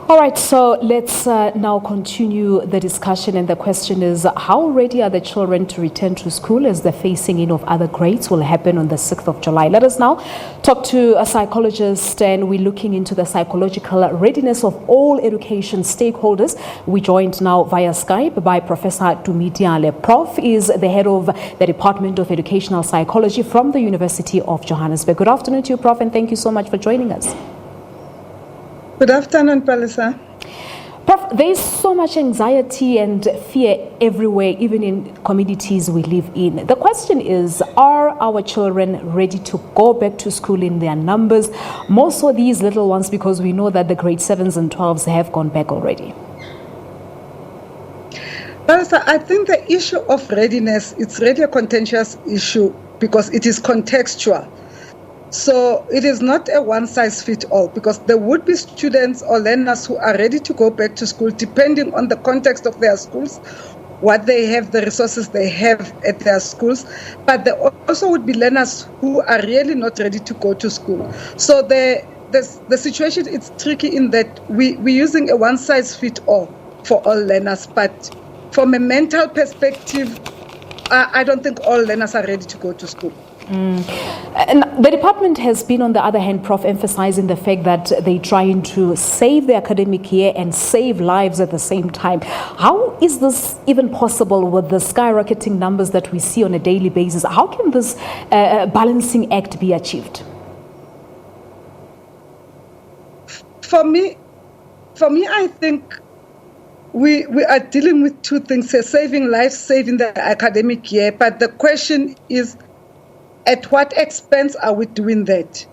All right, so let's now continue the discussion, and the question is, how ready are the children to return to school as the phasing in of other grades will happen on the 6th of July? Let us now talk to a psychologist, and we're looking into the psychological readiness of all education stakeholders. We're joined now via Skype by Professor Tumi Diale. Prof is the head of the Department of Educational Psychology from the University of Johannesburg. Good afternoon to you, Prof, and thank you so much for joining us. Good afternoon, Palisa. Prof, there is so much anxiety and fear everywhere, even in communities we live in. The question is, are our children ready to go back to school in their numbers? More so these little ones, because we know that the grade 7s and 12s have gone back already. Palisa, I think the issue of readiness, it's really a contentious issue because it is contextual. So it is not a one-size-fits-all, because there would be students or learners who are ready to go back to school depending on the context of their schools, what they have, the resources they have at their schools. But there also would be learners who are really not ready to go to school. So the situation is tricky in that we're using a one-size-fits-all for all learners. But from a mental perspective, I don't think all learners are ready to go to school. And the department has been, on the other hand, Prof, emphasizing the fact that they're trying to save the academic year and save lives at the same time. How is this even possible with the skyrocketing numbers that we see on a daily basis? How can this balancing act be achieved? For me, I think we are dealing with two things here: saving lives, saving the academic year. But the question is, at what expense are we doing that?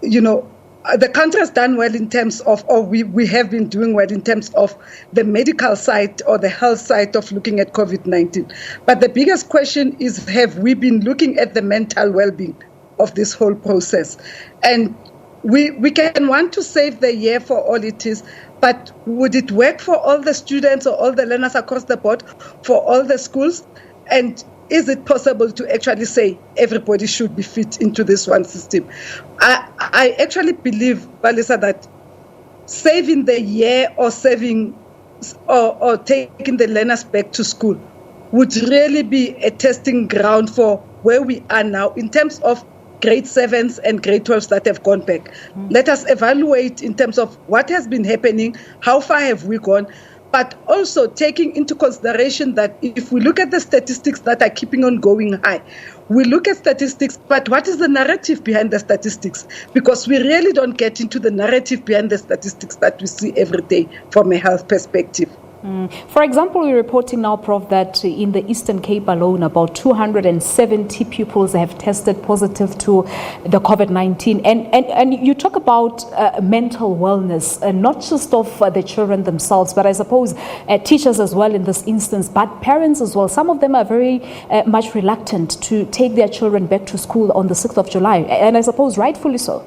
You know, the country has done well in terms of, or we have been doing well in terms of the medical side or the health side of looking at COVID-19. But the biggest question is, have we been looking at the mental well-being of this whole process? And we can want to save the year for all it is, but would it work for all the students or all the learners across the board, for all the schools? And is it possible to actually say everybody should be fit into this one system? I actually believe, Balisa, that saving the year or saving or taking the learners back to school would really be a testing ground for where we are now in terms of grade 7s and grade 12s that have gone back. Let us evaluate in terms of what has been happening, how far have we gone, but also taking into consideration that if we look at the statistics that are keeping on going high, we look at statistics, but what is the narrative behind the statistics? Because we really don't get into the narrative behind the statistics that we see every day from a health perspective. For example, we're reporting now, Prof, that in the Eastern Cape alone, about 270 pupils have tested positive to the COVID-19. And you talk about mental wellness, not just of the children themselves, but I suppose teachers as well in this instance, but parents as well. Some of them are very much reluctant to take their children back to school on the 6th of July, and I suppose rightfully so.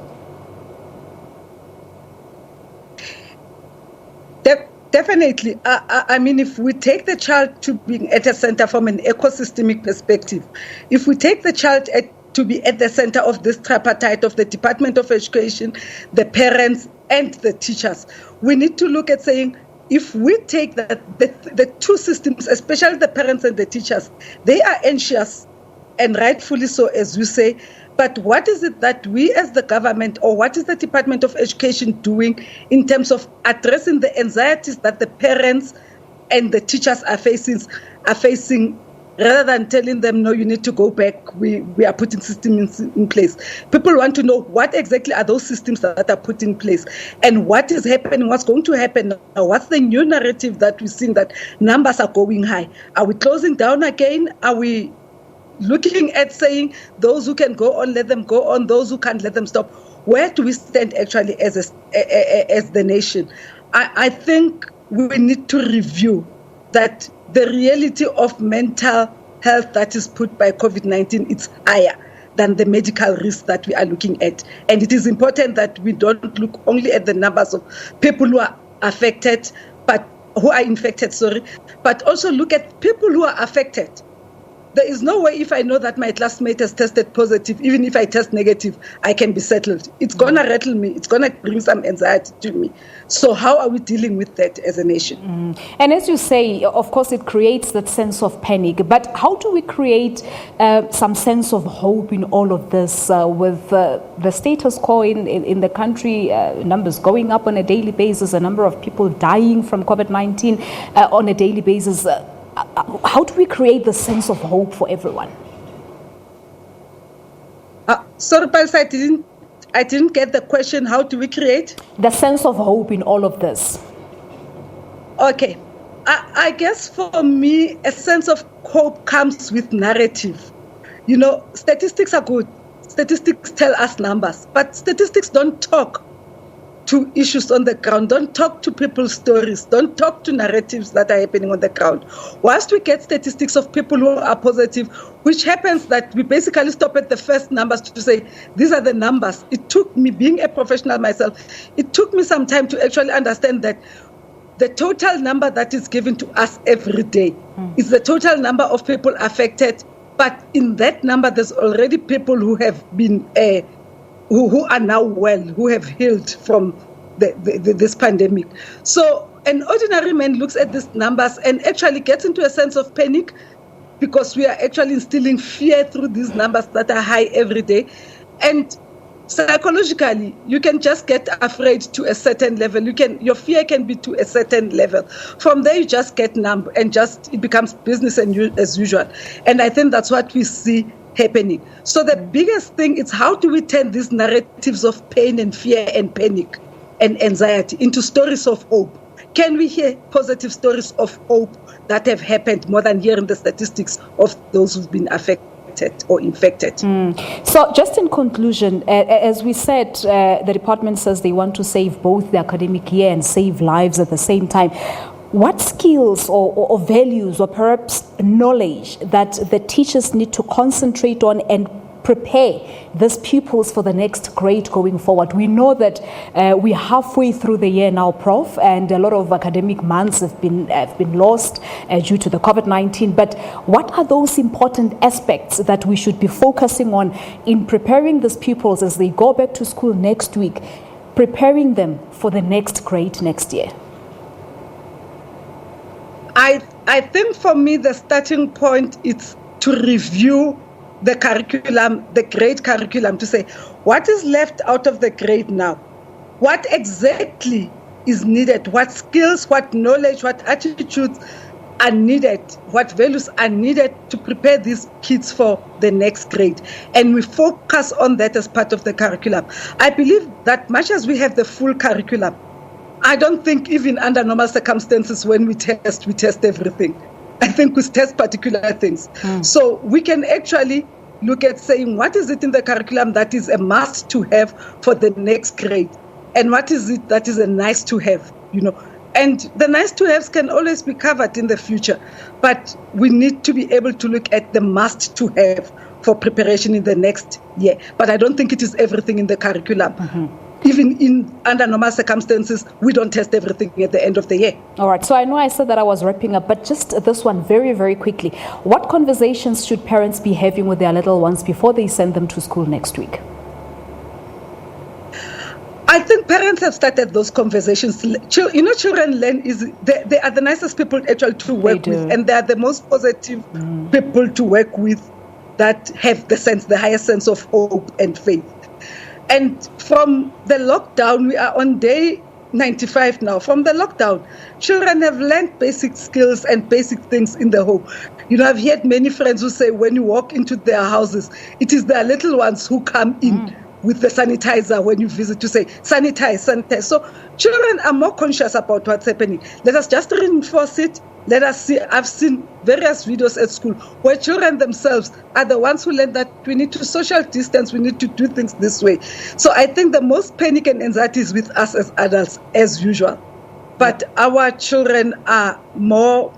Definitely. I mean, if we take the child to being at a center from an ecosystemic perspective, if we take the child to be at the center of this tripartite of the Department of Education, the parents, and the teachers, we need to look at saying, if we take the two systems, especially the parents and the teachers, they are anxious, and rightfully so, as you say. But what is it that we as the government, or what is the Department of Education doing in terms of addressing the anxieties that the parents and the teachers are facing, rather than telling them, no, you need to go back, we are putting systems in place. People want to know what exactly are those systems that are put in place, and what is happening, what's going to happen now, what's the new narrative that we're seeing that numbers are going high. Are we closing down again? Are we looking at saying those who can go on, let them go on, those who can't, let them stop? Where do we stand actually as the nation? I think we need to review that the reality of mental health that is put by COVID-19 is higher than the medical risk that we are looking at. And it is important that we don't look only at the numbers of people who are affected, but who are infected, but also look at people who are affected. there is no way if I know that my classmate has tested positive, even if I test negative, I can be settled. It's going to rattle me. It's going to bring some anxiety to me. So how are we dealing with that as a nation? And as you say, of course, it creates that sense of panic. But how do we create some sense of hope in all of this with the status quo in the country, numbers going up on a daily basis, a number of people dying from COVID-19 on a daily basis? How do we create the sense of hope for everyone? Sorry, Pulse, I didn't get the question. How do we create the sense of hope in all of this? Okay. I guess for me, a sense of hope comes with narrative. You know, statistics are good. Statistics tell us numbers, but statistics don't talk to issues on the ground, don't talk to people's stories, don't talk to narratives that are happening on the ground. Whilst we get statistics of people who are positive, which happens that we basically stop at the first numbers to say, these are the numbers. It took me, being a professional myself, it took me some time to actually understand that the total number that is given to us every day is the total number of people affected. But in that number, there's already people who have been who are now well, who have healed from this pandemic. So an ordinary man looks at these numbers and actually gets into a sense of panic because we are actually instilling fear through these numbers that are high every day. And psychologically, you can just get afraid to a certain level. Your fear can be to a certain level. From there, you just get numb and it becomes business as usual. And I think that's what we see happening. So the biggest thing is, how do we turn these narratives of pain and fear and panic and anxiety into stories of hope? Can we hear positive stories of hope that have happened more than hearing the statistics of those who've been affected or infected? So just in conclusion, as we said, the department says they want to save both the academic year and save lives at the same time. What skills or values or perhaps knowledge that the teachers need to concentrate on and prepare these pupils for the next grade going forward? We know that we're halfway through the year now, Prof, and a lot of academic months have been lost due to the COVID-19. But what are those important aspects that we should be focusing on in preparing these pupils as they go back to school next week, preparing them for the next grade next year? I think for me, the starting point is to review the curriculum, the grade curriculum, to say what is left out of the grade now, what exactly is needed, what skills, what knowledge, what attitudes are needed, what values are needed to prepare these kids for the next grade. And we focus on that as part of the curriculum. I believe that much as we have the full curriculum, I don't think even under normal circumstances when we test everything. I think we test particular things. So we can actually look at saying, what is it in the curriculum that is a must to have for the next grade? And what is it that is a nice to have, And the nice to haves can always be covered in the future. But we need to be able to look at the must to have for preparation in the next year. But I don't think it is everything in the curriculum. Even under normal circumstances, we don't test everything at the end of the year. All right. So I know I said that I was wrapping up, but just this one very, very quickly. What conversations should parents be having with their little ones before they send them to school next week? I think parents have started those conversations. Children learn they are the nicest people actually to work with, and they are the most positive people to work with that have the highest sense of hope and faith. And from the lockdown, we are on day 95 now. From the lockdown, children have learned basic skills and basic things in the home. I've heard many friends who say when you walk into their houses, it is their little ones who come in with the sanitizer when you visit to say, sanitize. So children are more conscious about what's happening. Let us just reinforce it. Let us see. I've seen various videos at school where children themselves are the ones who learn that we need to social distance, we need to do things this way. So I think the most panic and anxiety is with us as adults, as usual. But our children are more,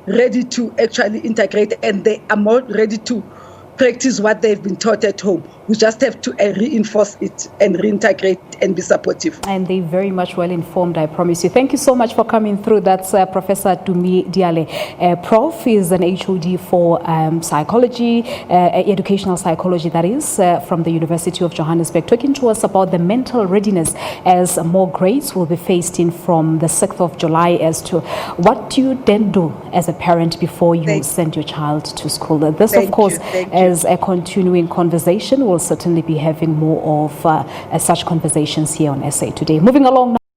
ready to actually integrate, and they are more ready to practice what they've been taught at home. We just have to reinforce it and reintegrate and be supportive. And they're very much well informed, I promise you. Thank you so much for coming through. That's Professor Tumi Diale. Prof is an HOD for psychology, educational psychology, that is, from the University of Johannesburg, talking to us about the mental readiness as more grades will be phased in from the 6th of July, as to what do you then do as a parent before you send your child to school. This, of course, as a continuing conversation. We'll certainly be having more of such conversations here on SA Today. Moving along now.